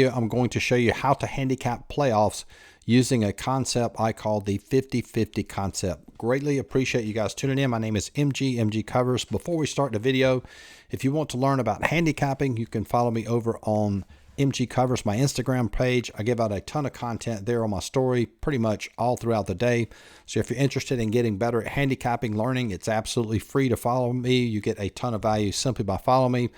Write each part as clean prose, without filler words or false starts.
I'm going to show you how to handicap playoffs using a concept I call the 50-50 concept. Greatly appreciate you guys tuning in. My name is MGCovers. Before we start the video, if you want to learn about handicapping, you can follow me over on MGCovers, my Instagram page. I give out a ton of content there on my story pretty much all throughout the day. So if you're interested in getting better at handicapping, learning, it's absolutely free to follow me. You get a ton of value simply by following me.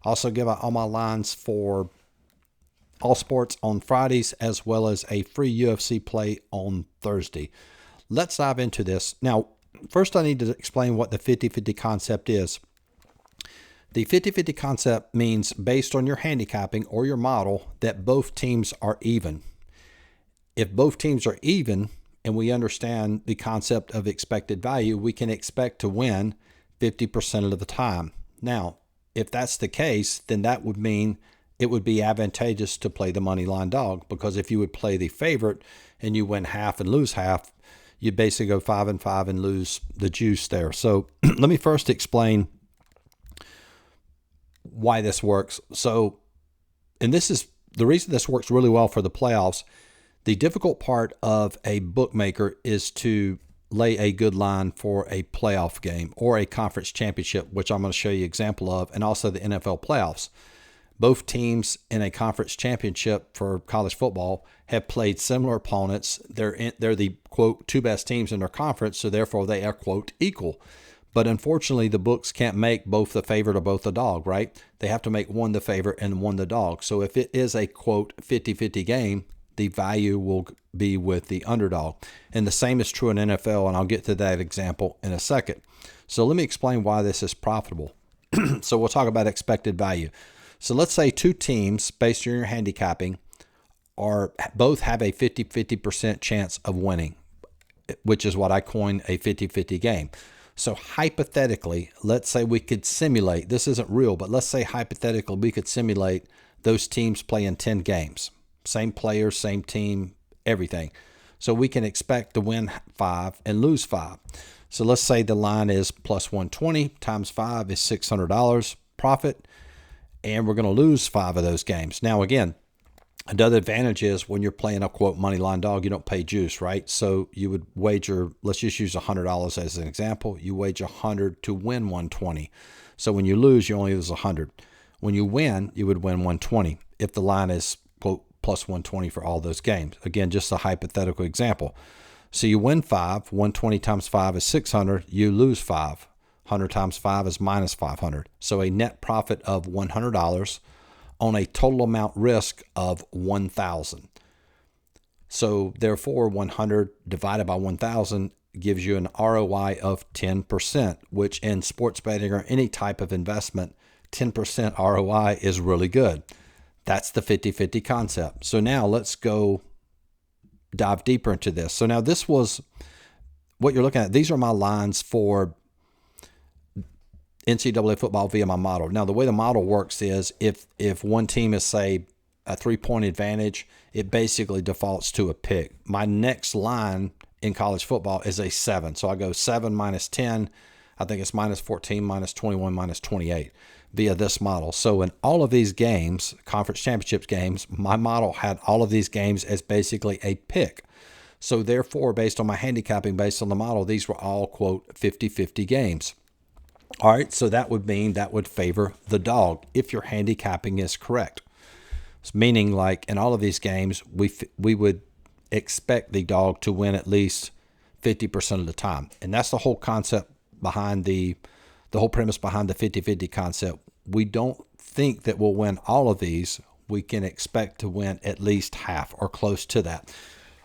Also give out all my lines for all sports on Fridays, as well as a free UFC play on Thursday. Let's dive into this. Now, first I need to explain what the 50-50 concept is. The 50-50 concept means based on your handicapping or your model that both teams are even. If both teams are even and we understand the concept of expected value, we can expect to win 50% of the time. Now, if that's the case, then that would mean it would be advantageous to play the money line dog, because if you would play the favorite and you win half and lose half, you'd basically go 5-5 and lose the juice there. So let me first explain why this works. So, and this is the reason this works really well for the playoffs. The difficult part of a bookmaker is to lay a good line for a playoff game or a conference championship, which I'm going to show you an example of, and also the NFL playoffs. Both teams in a conference championship for college football have played similar opponents. They're the, quote, two best teams in their conference, so therefore they are, quote, equal. But unfortunately, the books can't make both the favorite or both the dog, right? They have to make one the favorite and one the dog. So if it is a, quote, 50-50 game, the value will be with the underdog. And the same is true in NFL, and I'll get to that example in a second. So let me explain why this is profitable. So we'll talk about expected value. So let's say two teams, based on your handicapping, both have a 50% chance of winning, which is what I coined a 50-50 game. So hypothetically, let's say we could simulate, this isn't real, but let's say hypothetically we could simulate those teams playing 10 games. Same players, same team, everything. So we can expect to win 5 and lose 5. So let's say the line is plus 120 times 5 is $600 profit. And we're going to lose 5 of those games. Now, again, another advantage is when you're playing a, quote, money line dog, you don't pay juice, right? So you would wager, let's just use $100 as an example. You wager 100 to win 120. So when you lose, you only lose 100. When you win, you would win 120 if the line is, quote, plus 120 for all those games. Again, just a hypothetical example. So you win 5. 120 times 5 is 600. You lose 5. 100 times 5 is minus 500. So a net profit of $100 on a total amount risk of 1,000. So therefore, 100 divided by 1,000 gives you an ROI of 10%, which in sports betting or any type of investment, 10% ROI is really good. That's the 50-50 concept. So now let's go dive deeper into this. So now this was what you're looking at. These are my lines for NCAA football via my model. Now, the way the model works is if one team is, say, a 3-point advantage, it basically defaults to a pick. My next line in college football is a 7. So I go 7 minus 10. I think it's minus 14, minus 21, minus 28 via this model. So in all of these games, conference championships games, my model had all of these games as basically a pick. So therefore, based on my handicapping, based on the model, these were all, quote, 50-50 games. All right, so that would mean that would favor the dog if your handicapping is correct. It's meaning, like in all of these games, we would expect the dog to win at least 50% of the time. And that's the whole concept behind the whole premise behind the 50-50 concept. We don't think that we'll win all of these. We can expect to win at least half or close to that.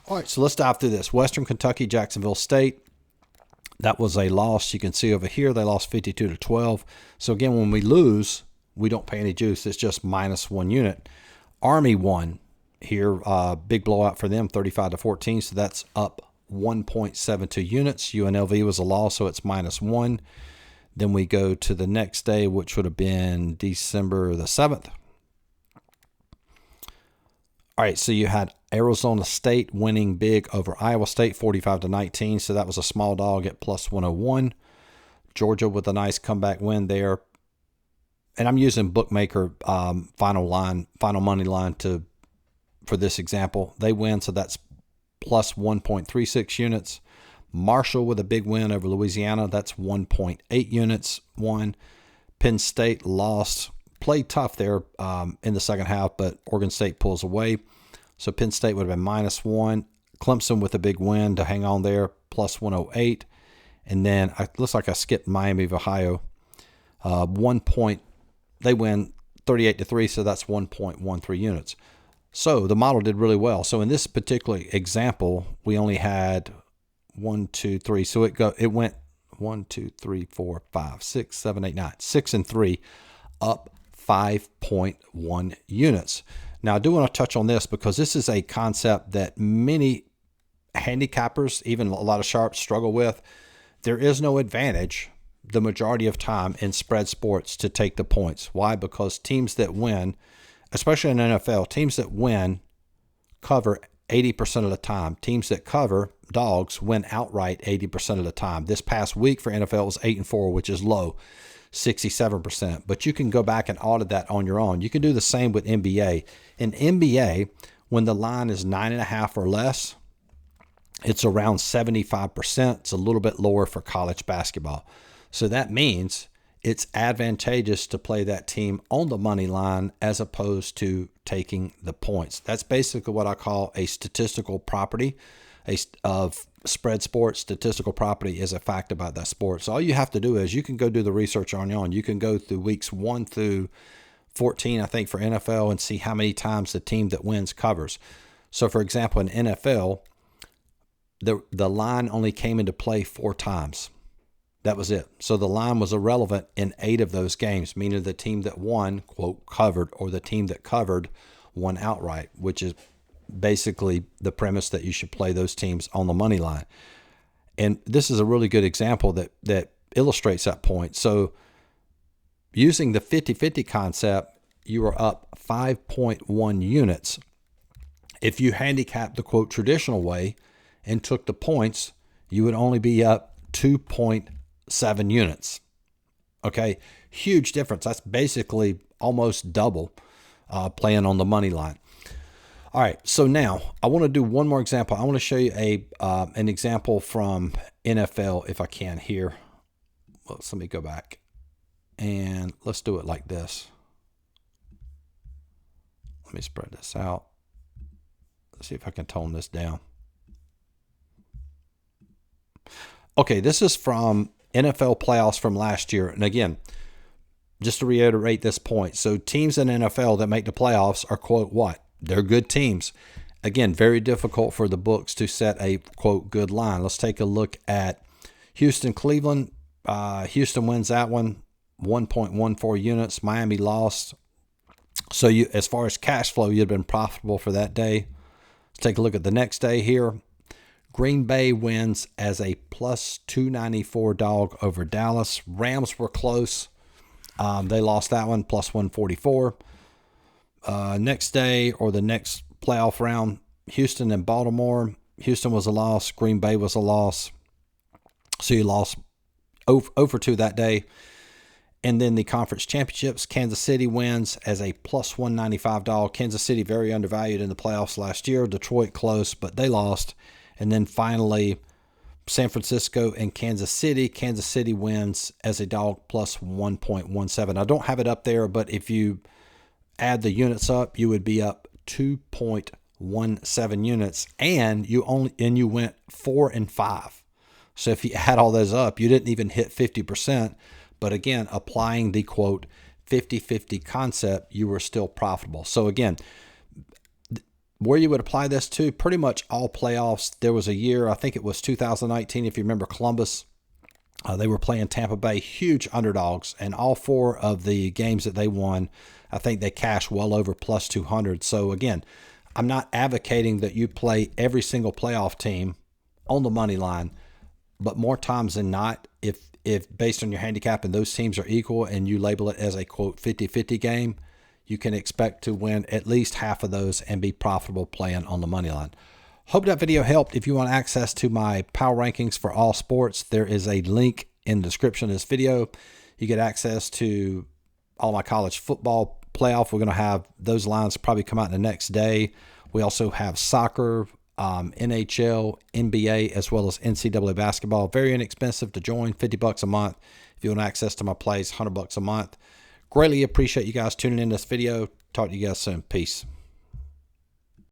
All right, so let's dive through this. Western Kentucky, Jacksonville State. That was a loss. You can see over here they lost 52-12. So again, when we lose, we don't pay any juice. It's just minus 1 unit. Army won here. Big blowout for them, 35-14. So that's up 1.72 units. UNLV was a loss, so it's minus 1. Then we go to the next day, which would have been December the 7th. All right, so you had Arizona State winning big over Iowa State, 45-19. So that was a small dog at plus 101. Georgia with a nice comeback win there. And I'm using bookmaker final money line to for this example. They win, so that's plus 1.36 units. Marshall with a big win over Louisiana, that's 1.8 units won. Penn State lost, played tough there in the second half, but Oregon State pulls away. So Penn State would have been -1. Clemson with a big win to hang on there, plus 108. And then it looks like I skipped Miami of Ohio. 1 point, they win 38-3, so that's 1.13 units. So the model did really well. So in this particular example, we only had 1, 2, 3. So it went 1, 2, 3, 4, 5, 6, 7, 8, 9, 6 and 3, up 5.1 units. Now I do want to touch on this because this is a concept that many handicappers, even a lot of sharps, struggle with. There is no advantage the majority of time in spread sports to take the points. Why? Because teams that win, especially in NFL, teams that win cover 80% of the time. Teams that cover, dogs, win outright 80% of the time. This past week for NFL was 8-4, which is low, 67%. But you can go back and audit that on your own. You can do the same with NBA. In NBA, when the line is 9.5 or less, it's around 75%. It's a little bit lower for college basketball. So that means it's advantageous to play that team on the money line as opposed to taking the points. That's basically what I call a statistical property of spread sports. Statistical property is a fact about that sport. So all you have to do is you can go do the research on your own. You can go through weeks 1 through 14, I think, for NFL and see how many times the team that wins covers. So, for example, in NFL, the line only came into play 4 times. That was it. So the line was irrelevant in 8 of those games, meaning the team that won, quote, covered, or the team that covered won outright, which is basically the premise that you should play those teams on the money line. And this is a really good example that illustrates that point. So using the 50-50 concept, you are up 5.1 units. If you handicap the, quote, traditional way and took the points, you would only be up 2.7 units. Okay, huge difference. That's basically almost double playing on the money line. All right, so now I want to do one more example. I want to show you an example from NFL if I can here. Well, let me go back and let's do it like this. Let me spread this out. Let's see if I can tone this down. Okay, this is from NFL playoffs from last year. And again, just to reiterate this point, so teams in NFL that make the playoffs are, quote, what? They're good teams. Again, very difficult for the books to set a, quote, good line. Let's take a look at Houston-Cleveland. Houston wins that one, 1.14 units. Miami lost. So you, as far as cash flow, you'd been profitable for that day. Let's take a look at the next day here. Green Bay wins as a plus 294 dog over Dallas. Rams were close. They lost that one, plus 144. Next day or the next playoff round, Houston and Baltimore. Houston was a loss. Green Bay was a loss. So you lost 0-2 that day. And then the conference championships, Kansas City wins as a plus 195 dog. Kansas City very undervalued in the playoffs last year. Detroit close, but they lost. And then finally, San Francisco and Kansas City. Kansas City wins as a dog plus 1.17. I don't have it up there, but if you add the units up, you would be up 2.17 units, and you went 4-5. So if you add all those up, you didn't even hit 50%. But again, applying the, quote, 50-50 concept, you were still profitable. So again, where you would apply this to, pretty much all playoffs. There was a year, I think it was 2019, if you remember Columbus. They were playing Tampa Bay, huge underdogs, and all 4 of the games that they won, I think they cashed well over plus 200. So again, I'm not advocating that you play every single playoff team on the money line, but more times than not, if based on your handicap and those teams are equal and you label it as a, quote, 50-50 game, you can expect to win at least half of those and be profitable playing on the money line. Hope that video helped. If you want access to my power rankings for all sports, there is a link in the description of this video. You get access to all my college football playoff. We're going to have those lines probably come out the next day. We also have soccer, NHL, NBA, as well as NCAA basketball. Very inexpensive to join, $50 a month. If you want access to my plays, $100 a month. Greatly appreciate you guys tuning in this video. Talk to you guys soon. Peace.